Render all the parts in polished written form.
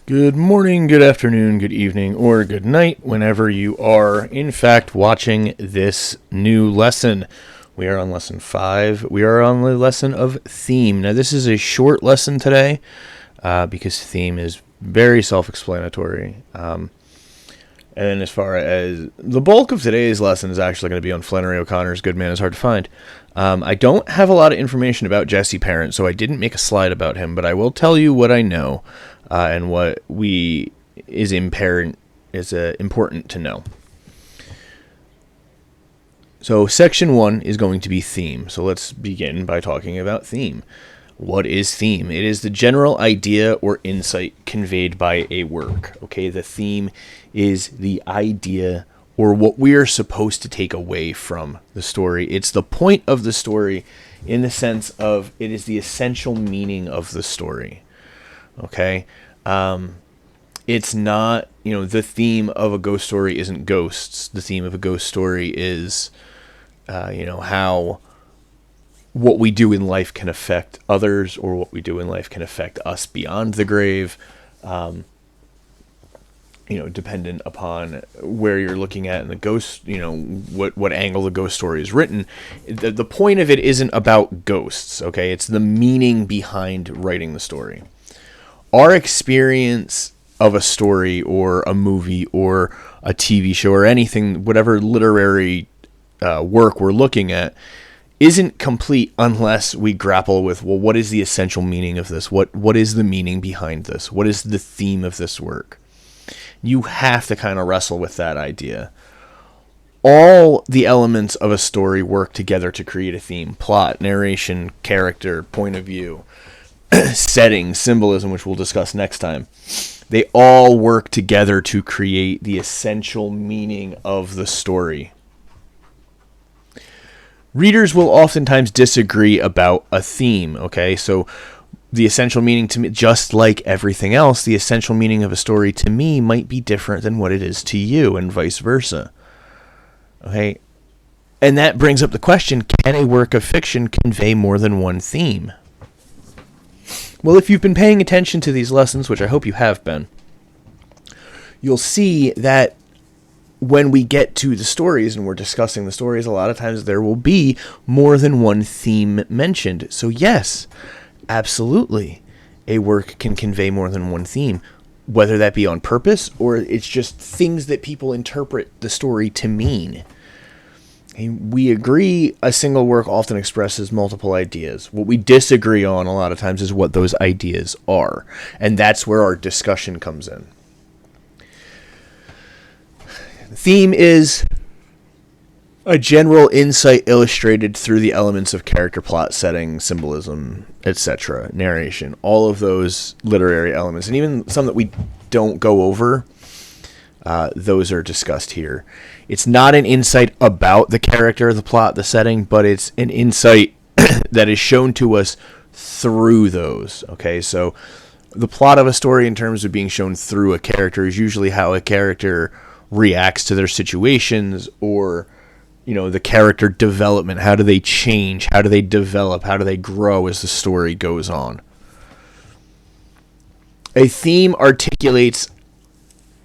Good morning, good afternoon, good evening, or good night, whenever you are, in fact, watching this new lesson. We are on lesson 5. We are on the lesson of theme. Now, this is a short lesson today because theme is very self-explanatory. And as far as the bulk of today's lesson is actually going to be on Flannery O'Connor's Good Man is Hard to Find. I don't have a lot of information about Jesse Parent, so I didn't make a slide about him, but I will tell you what I know and what is important to know. So section 1 is going to be theme. So let's begin by talking about theme. What is theme? It is the general idea or insight conveyed by a work. Okay, the theme is the idea or what we are supposed to take away from the story. It's the point of the story in the sense of it is the essential meaning of the story. Okay? It's not, the theme of a ghost story isn't ghosts. The theme of a ghost story is, how what we do in life can affect others, or what we do in life can affect us beyond the grave, dependent upon where you're looking at in the ghost, what angle the ghost story is written. The point of it isn't about ghosts, okay? It's the meaning behind writing the story. Our experience of a story or a movie or a TV show or anything, whatever literary work we're looking at, isn't complete unless we grapple with, well, what is the essential meaning of this? What is the meaning behind this? What is the theme of this work? You have to kind of wrestle with that idea. All the elements of a story work together to create a theme: plot, narration, character, point of view, setting, symbolism, which we'll discuss next time. They all work together to create the essential meaning of the story. Readers will oftentimes disagree about a theme, okay? So the essential meaning to me, just like everything else, the essential meaning of a story to me might be different than what it is to you, and vice versa. Okay? And that brings up the question, can a work of fiction convey more than one theme? Well, if you've been paying attention to these lessons, which I hope you have been, you'll see that when we get to the stories and we're discussing the stories, a lot of times there will be more than one theme mentioned. So yes, absolutely, a work can convey more than one theme, whether that be on purpose or it's just things that people interpret the story to mean. And we agree a single work often expresses multiple ideas. What we disagree on a lot of times is what those ideas are. And that's where our discussion comes in. The theme is a general insight illustrated through the elements of character, plot, setting, symbolism, etc., narration, all of those literary elements, and even some that we don't go over, those are discussed here. It's not an insight about the character, the plot, the setting, but it's an insight that is shown to us through those. Okay, so the plot of a story in terms of being shown through a character is usually how a character reacts to their situations, or the character development. How do they change? How do they develop? How do they grow as the story goes on? A theme articulates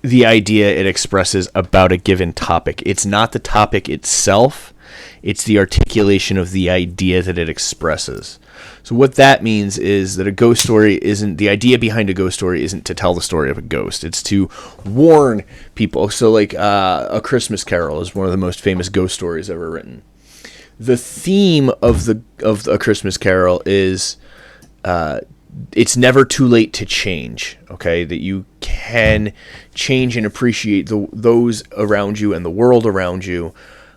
the idea it expresses about a given topic. It's not the topic itself, it's the articulation of the idea that it expresses. So what that means is that a ghost story isn't, the idea behind a ghost story isn't to tell the story of a ghost. It's to warn people. So like A Christmas Carol is one of the most famous ghost stories ever written. The theme of A Christmas Carol is it's never too late to change, okay? That you can change and appreciate those around you and the world around you.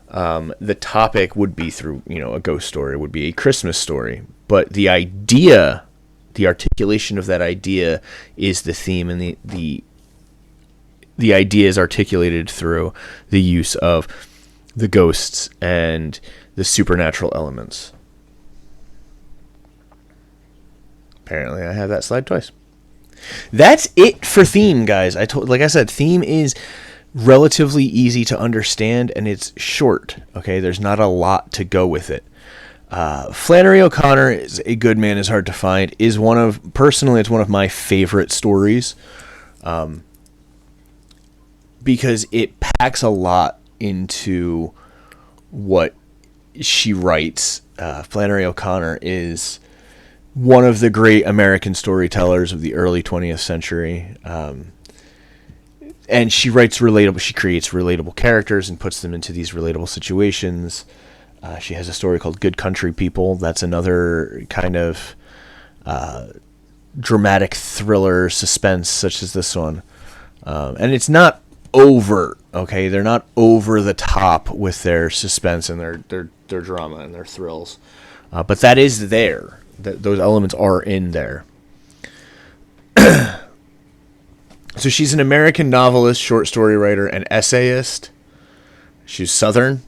The topic would be through, a ghost story, would be a Christmas story. But the idea, the articulation of that idea is the theme, and the idea is articulated through the use of the ghosts and the supernatural elements. Apparently I have that slide twice. That's it for theme, guys. Like I said, theme is relatively easy to understand, and it's short. Okay, there's not a lot to go with it. Flannery O'Connor is A Good Man is Hard to Find. Personally, it's one of my favorite stories. because it packs a lot into what she writes. Flannery O'Connor is one of the great American storytellers of the early 20th century. And she writes relatable. She creates relatable characters and puts them into these relatable situations. She has a story called Good Country People. That's another kind of dramatic thriller suspense, such as this one. And it's not overt, okay? They're not over the top with their suspense and their drama and their thrills. But that is there. Those elements are in there. So she's an American novelist, short story writer, and essayist. She's Southern.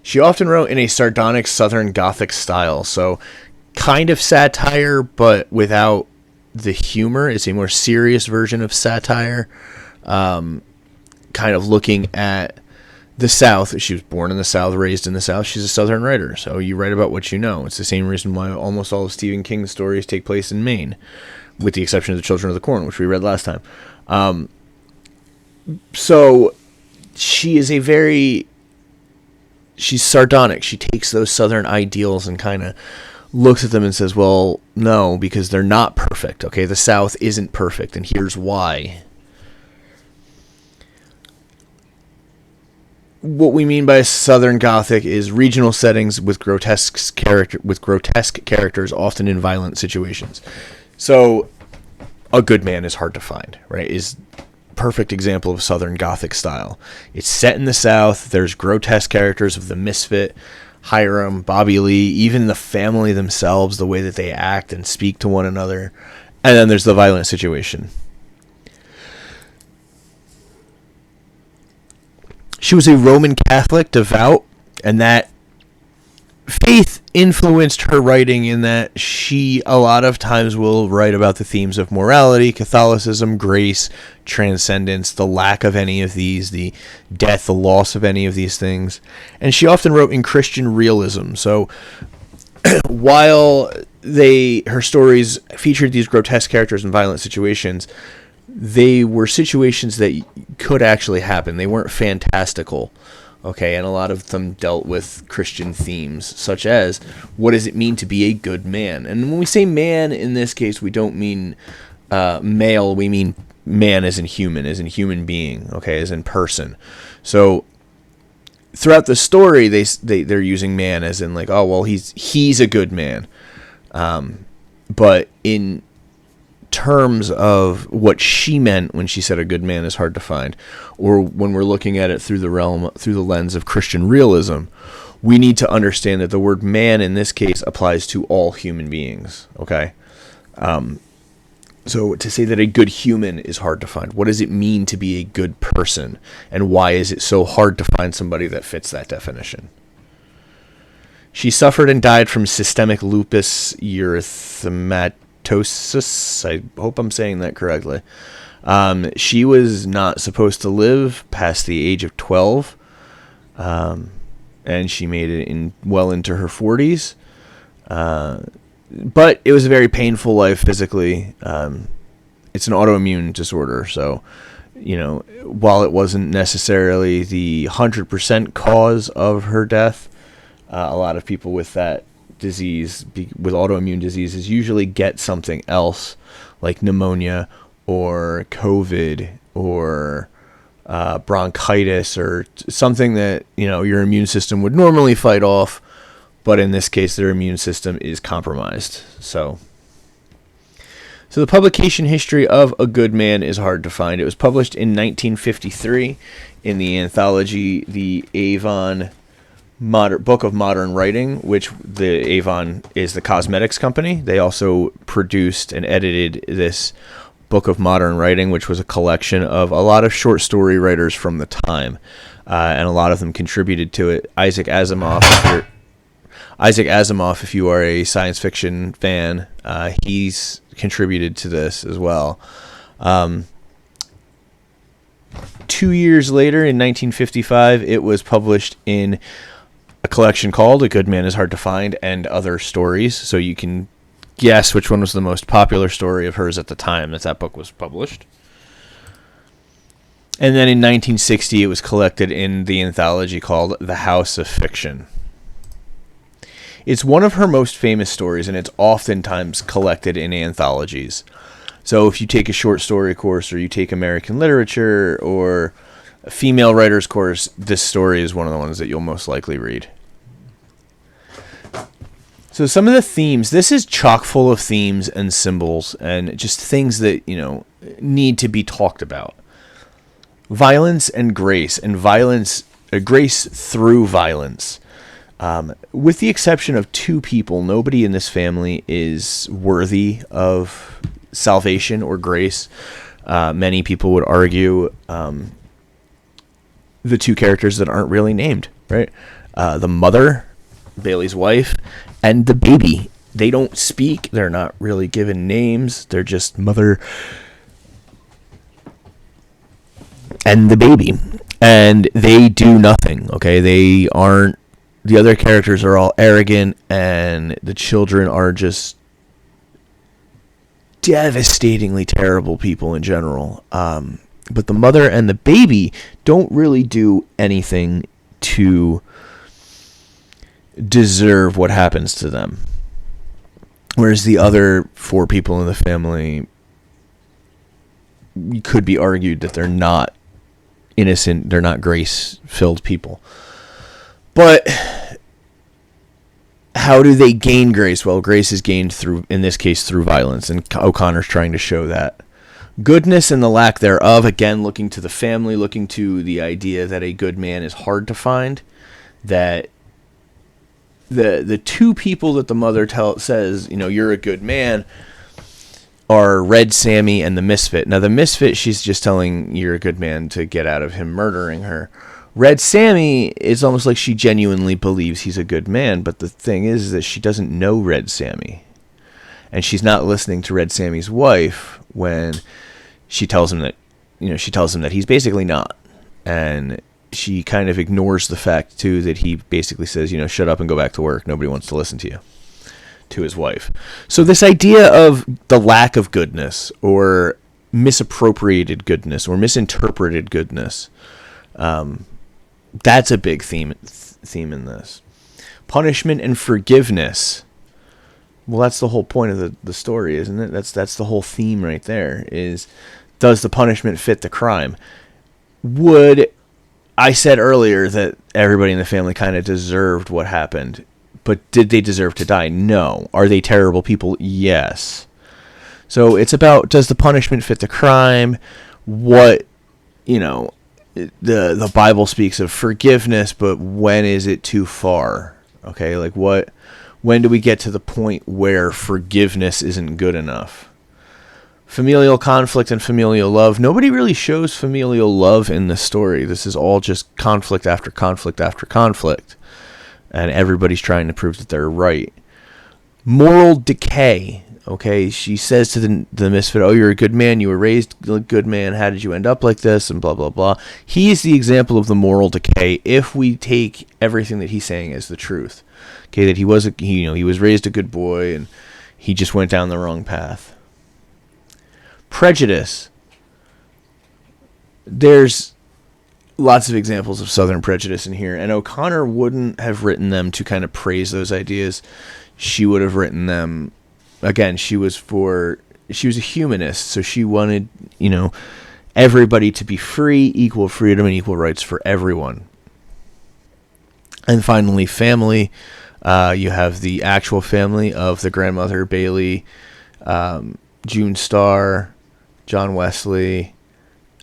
She often wrote in a sardonic Southern Gothic style, so kind of satire, but without the humor. It's a more serious version of satire, kind of looking at the South. She was born in the South, raised in the South. She's a Southern writer, so you write about what you know. It's the same reason why almost all of Stephen King's stories take place in Maine, with the exception of The Children of the Corn, which we read last time. So she is she's sardonic. She takes those Southern ideals and kind of looks at them and says, well, no, because they're not perfect. Okay, the South isn't perfect, and here's why. What we mean by Southern Gothic is regional settings with grotesque characters, often in violent situations. So, a good man is hard to find, right? Is perfect example of Southern Gothic style. It's set in the South. There's grotesque characters of the misfit, Hiram, Bobby Lee, even the family themselves, the way that they act and speak to one another. And then there's the violent situation. She was a Roman Catholic, devout, and that faith influenced her writing in that she a lot of times will write about the themes of morality, Catholicism, grace, transcendence, the lack of any of these, the death, the loss of any of these things. And she often wrote in Christian realism. So while her stories featured these grotesque characters and violent situations, they were situations that could actually happen. They weren't fantastical. Okay, and a lot of them dealt with Christian themes, such as, what does it mean to be a good man? And when we say man, in this case, we don't mean male, we mean man as in human being, okay, as in person. So, throughout the story, they're using man as in, like, oh, well, he's a good man. But in terms of what she meant when she said a good man is hard to find, or when we're looking at it through the lens of Christian realism, we need to understand that the word man in this case applies to all human beings. Okay, so to say that a good human is hard to find, what does it mean to be a good person, and why is it so hard to find somebody that fits that definition? She suffered and died from systemic lupus erythematosus. I hope I'm saying that correctly. She was not supposed to live past the age of 12, and she made it well into her 40s. But it was a very painful life physically. It's an autoimmune disorder, so while it wasn't necessarily the 100% cause of her death, a lot of people with that disease, with autoimmune diseases, usually get something else like pneumonia or COVID or bronchitis or something that your immune system would normally fight off, but in this case their immune system is compromised. So the publication history of A Good Man is hard to find. It was published in 1953 in the anthology The Avon Book of Modern Writing, which the Avon is the cosmetics company. They also produced and edited this Book of Modern Writing, which was a collection of a lot of short story writers from the time, and a lot of them contributed to it. Isaac Asimov, if you are a science fiction fan, he's contributed to this as well. 2 years later, in 1955, it was published in a collection called A Good Man is Hard to Find and Other Stories. So you can guess which one was the most popular story of hers at the time that book was published. And then in 1960, it was collected in the anthology called The House of Fiction. It's one of her most famous stories, and it's oftentimes collected in anthologies. So if you take a short story course, or you take American literature, or a female writers course, this story is one of the ones that you'll most likely read. So some of the themes, this is chock full of themes and symbols and just things that, need to be talked about. Violence and grace, grace through violence. With the exception of two people, nobody in this family is worthy of salvation or grace. Many people would argue the two characters that aren't really named, right? The mother, Bailey's wife, and the baby. They don't speak. They're not really given names. They're just mother and the baby. And they do nothing, okay? The other characters are all arrogant, and the children are just devastatingly terrible people in general. But the mother and the baby don't really do anything to deserve what happens to them. Whereas the other four people in the family, could be argued that they're not innocent, they're not grace-filled people. But how do they gain grace? Well, grace is gained through, in this case, through violence, and O'Connor's trying to show that. Goodness and the lack thereof, again, looking to the family, looking to the idea that a good man is hard to find, that the two people that the mother says, you're a good man, are Red Sammy and the Misfit. Now, the Misfit, she's just telling you're a good man to get out of him murdering her. Red Sammy is almost like she genuinely believes he's a good man, but the thing is that she doesn't know Red Sammy. And she's not listening to Red Sammy's wife when she tells him that, he's basically not. And she kind of ignores the fact, too, that he basically says, shut up and go back to work. Nobody wants to listen to you, to his wife. So this idea of the lack of goodness, or misappropriated goodness, or misinterpreted goodness, that's a big theme in this. Punishment and forgiveness. Well, that's the whole point of the story, isn't it? That's the whole theme right there, is, does the punishment fit the crime? I said earlier that everybody in the family kind of deserved what happened, but did they deserve to die? No. Are they terrible people? Yes. So it's about, does the punishment fit the crime? What, the Bible speaks of forgiveness, but when is it too far? Okay, like when do we get to the point where forgiveness isn't good enough? Familial conflict and familial love. Nobody really shows familial love in this story. This is all just conflict after conflict after conflict. And everybody's trying to prove that they're right. Moral decay. Okay, she says to the Misfit, oh, you're a good man, you were raised a good man, how did you end up like this, and blah, blah, blah. He is the example of the moral decay if we take everything that he's saying as the truth. Okay, that he was raised a good boy, and he just went down the wrong path. Prejudice. There's lots of examples of Southern prejudice in here, and O'Connor wouldn't have written them to kind of praise those ideas. She would have written them, again, she was a humanist, so she wanted, everybody to be free, equal freedom, and equal rights for everyone. And finally, family. You have the actual family of the grandmother, Bailey, June Starr, John Wesley,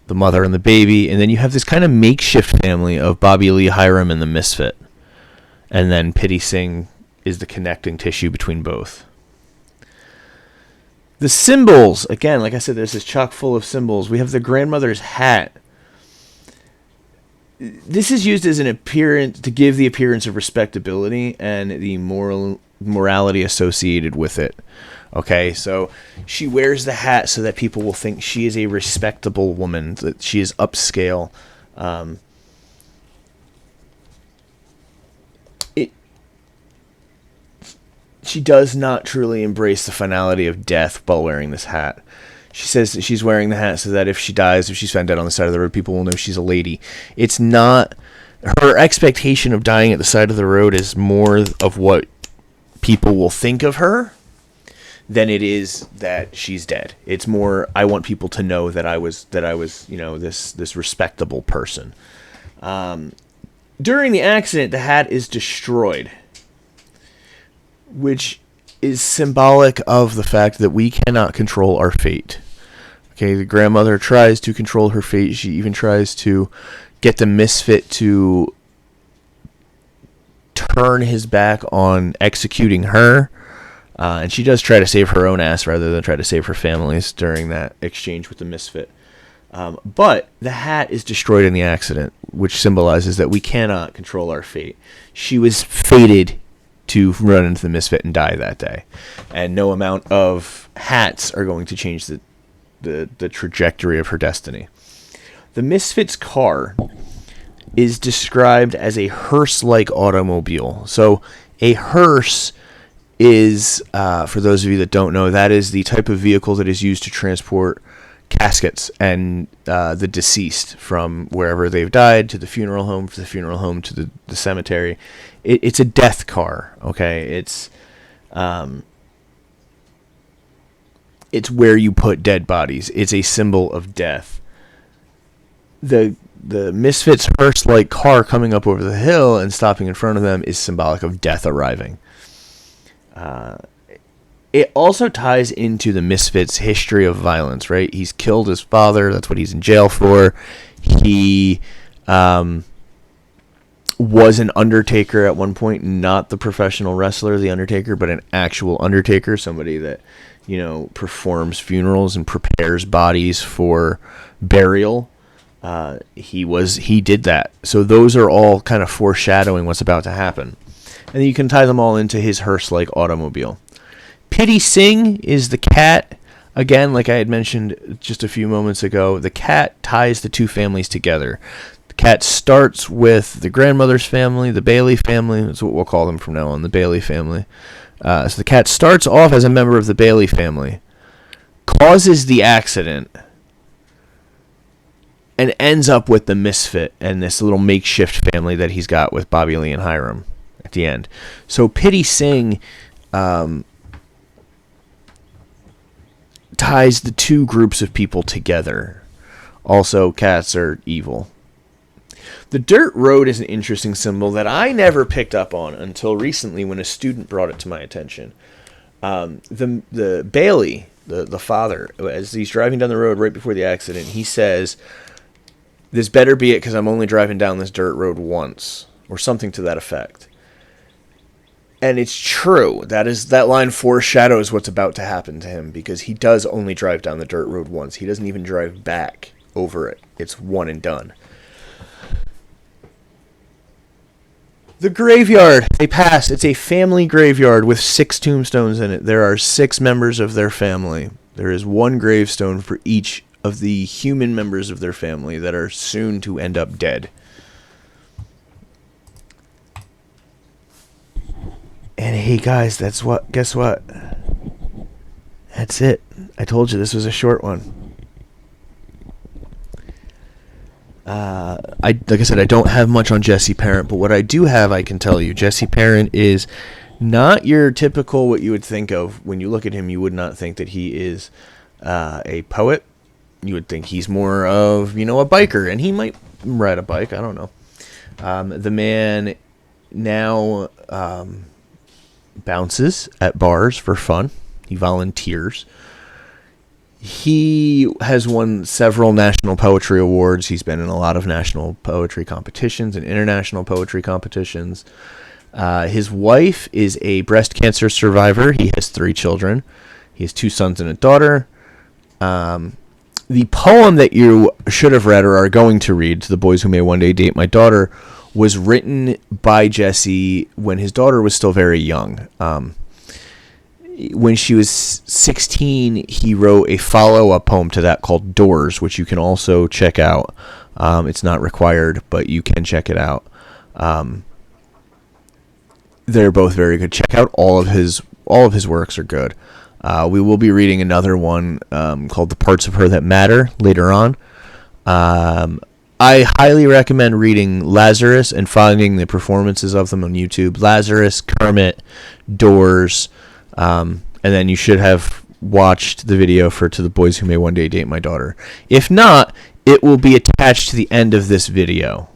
the mother and the baby, and then you have this kind of makeshift family of Bobby Lee Hiram and the Misfit. And then Pity Singh is the connecting tissue between both. The symbols, again, like I said, there's this chock full of symbols. We have the grandmother's hat. This is used as an appearance to give the appearance of respectability and the morality associated with it. Okay, so she wears the hat so that people will think she is a respectable woman, that she is upscale. She does not truly embrace the finality of death while wearing this hat. She says that she's wearing the hat so that if she dies, if she's found dead on the side of the road, people will know she's a lady. It's not... Her expectation of dying at the side of the road is more of what people will think of her than it is that she's dead. It's more, I want people to know that I was, this respectable person. During the accident, the hat is destroyed, which is symbolic of the fact that we cannot control our fate. Okay, the grandmother tries to control her fate. She even tries to get the misfit to turn his back on executing her. And she does try to save her own ass rather than try to save her family's during that exchange with the misfit. But the hat is destroyed in the accident, which symbolizes that we cannot control our fate. She was fated to run into the misfit and die that day. And no amount of hats are going to change the trajectory of her destiny. The misfit's car is described as a hearse-like automobile. So a hearse is, for those of you that don't know, that is the type of vehicle that is used to transport caskets and the deceased from wherever they've died to the funeral home, from the funeral home to the cemetery. It's a death car, okay? It's where you put dead bodies. It's a symbol of death. The misfit's hearse-like car coming up over the hill and stopping in front of them is symbolic of death arriving. It also ties into the misfit's history of violence, right? He's killed his father. That's what he's in jail for. He was an undertaker at one point, not the professional wrestler, the Undertaker, but an actual undertaker, somebody that, performs funerals and prepares bodies for burial. He did that. So those are all kind of foreshadowing what's about to happen. And then you can tie them all into his hearse-like automobile. Pity Singh is the cat. Again, like I had mentioned just a few moments ago, the cat ties the two families together. The cat starts with the grandmother's family, the Bailey family. That's what we'll call them from now on, the Bailey family. So the cat starts off as a member of the Bailey family, causes the accident, and ends up with the misfit and this little makeshift family that he's got with Bobby Lee and Hiram at the end. So Pity Singh ties the two groups of people together. Also, cats are evil. The dirt road is an interesting symbol that I never picked up on until recently when a student brought it to my attention. The Bailey, the father, as he's driving down the road right before the accident, he says, "This better be it because I'm only driving down this dirt road once," or something to that effect. And it's true. That line foreshadows what's about to happen to him because he does only drive down the dirt road once. He doesn't even drive back over it. It's one and done. The graveyard they pass. It's a family graveyard with 6 tombstones in it. There are 6 members of their family. There is one gravestone for each of the human members of their family that are soon to end up dead. And hey guys, guess what? That's it. I told you this was a short one. Like I said, I don't have much on Jesse Parent, but what I do have, I can tell you. Jesse Parent is not your typical, what you would think of. When you look at him, you would not think that he is a poet. You would think he's more of, a biker, and he might ride a bike. I don't know. The man now bounces at bars for fun. He volunteers. He has won several national poetry awards. He's been in a lot of national poetry competitions and international poetry competitions. His wife is a breast cancer survivor. He has 3 children. He has 2 sons and a daughter. The poem that you should have read or are going to read, "To the Boys Who May One Day Date My Daughter," was written by Jesse when his daughter was still very young. When she was 16, he wrote a follow-up poem to that called "Doors," which you can also check out. It's not required, but you can check it out. They're both very good. Check out all of his works are good. We will be reading another one called The Parts of Her That Matter later on. I highly recommend reading Lazarus and finding the performances of them on YouTube. Lazarus, Kermit, Doors, and then you should have watched the video for To the Boys Who May One Day Date My Daughter. If not, it will be attached to the end of this video.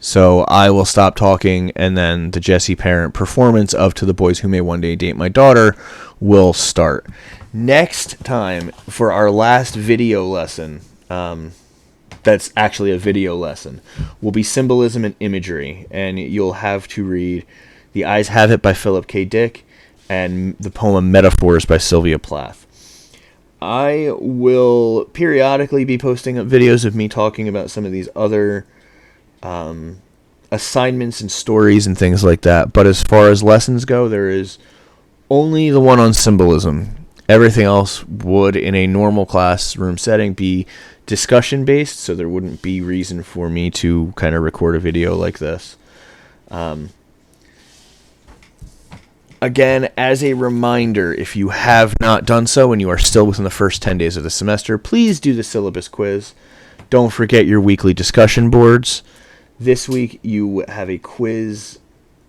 So I will stop talking, and then the Jesse Parent performance of To the Boys Who May One Day Date My Daughter will start. Next time, for our last video lesson, that's actually a video lesson, will be Symbolism and Imagery, and you'll have to read The Eyes Have It by Philip K. Dick and the poem Metaphors by Sylvia Plath. I will periodically be posting up videos of me talking about some of these other assignments and stories and things like that, but as far as lessons go, there is only the one on symbolism. Everything else would, in a normal classroom setting, be discussion based, so there wouldn't be reason for me to kind of record a video like this. Again, as a reminder, if you have not done so and you are still within the first 10 days of the semester, please do the syllabus quiz. Don't forget your weekly discussion boards. This week you have a quiz,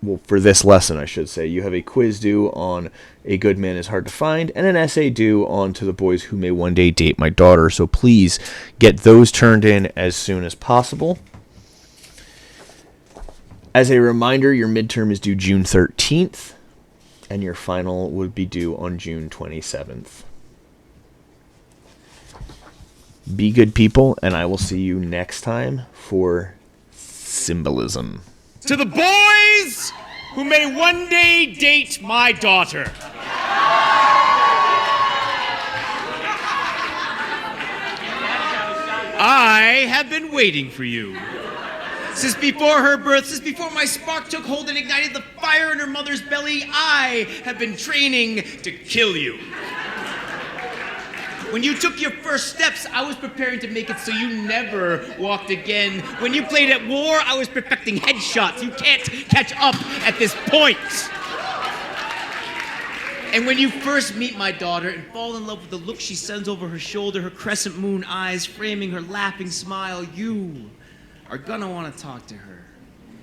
well, for this lesson I should say, you have a quiz due on A Good Man Is Hard to Find and an essay due on To the Boys Who May One Day Date My Daughter, so please get those turned in as soon as possible. As a reminder, your midterm is due June 13th. And your final would be due on June 27th. Be good people, and I will see you next time for Symbolism. To the boys who may one day date my daughter. I have been waiting for you. Since before her birth, since before my spark took hold and ignited the fire in her mother's belly, I have been training to kill you. When you took your first steps, I was preparing to make it so you never walked again. When you played at war, I was perfecting headshots. You can't catch up at this point. And when you first meet my daughter and fall in love with the look she sends over her shoulder, her crescent moon eyes framing her laughing smile, you are gonna want to talk to her.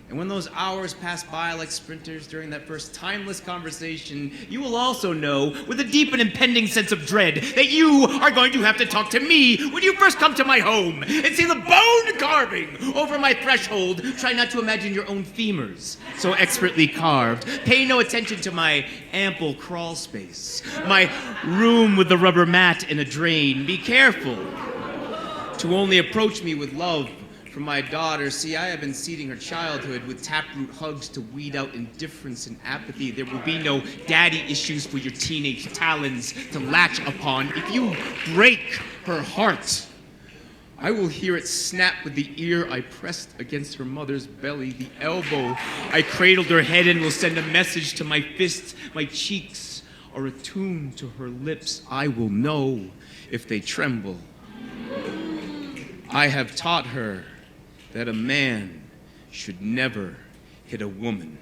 And when those hours pass by like sprinters during that first timeless conversation, you will also know, with a deep and impending sense of dread, that you are going to have to talk to me when you first come to my home and see the bone carving over my threshold. Try not to imagine your own femurs so expertly carved. Pay no attention to my ample crawl space, my room with the rubber mat and a drain. Be careful to only approach me with love for my daughter. See, I have been seeding her childhood with taproot hugs to weed out indifference and apathy. There will be no daddy issues for your teenage talons to latch upon. If you break her heart, I will hear it snap with the ear I pressed against her mother's belly. The elbow I cradled her head in will send a message to my fist. My cheeks are attuned to her lips. I will know if they tremble. I have taught her that a man should never hit a woman.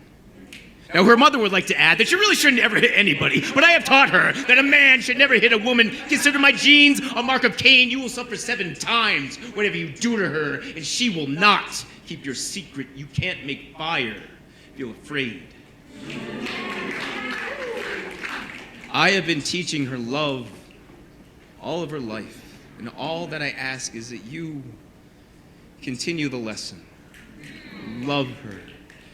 Now, her mother would like to add that she really shouldn't ever hit anybody, but I have taught her that a man should never hit a woman. Consider my genes a mark of Cain. You will suffer 7 times whatever you do to her, and she will not keep your secret. You can't make fire feel afraid. I have been teaching her love all of her life, and all that I ask is that you continue the lesson. Love her,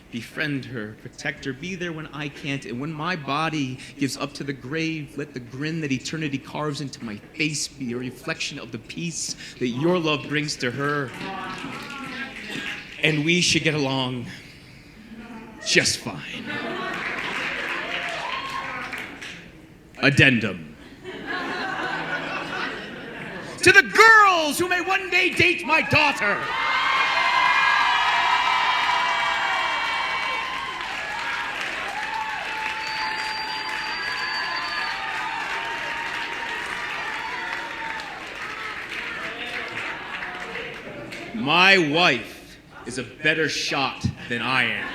befriend her, protect her, be there when I can't, and when my body gives up to the grave, let the grin that eternity carves into my face be a reflection of the peace that your love brings to her. And we should get along just fine. Addendum. To the girls who may one day date my daughter. My wife is a better shot than I am.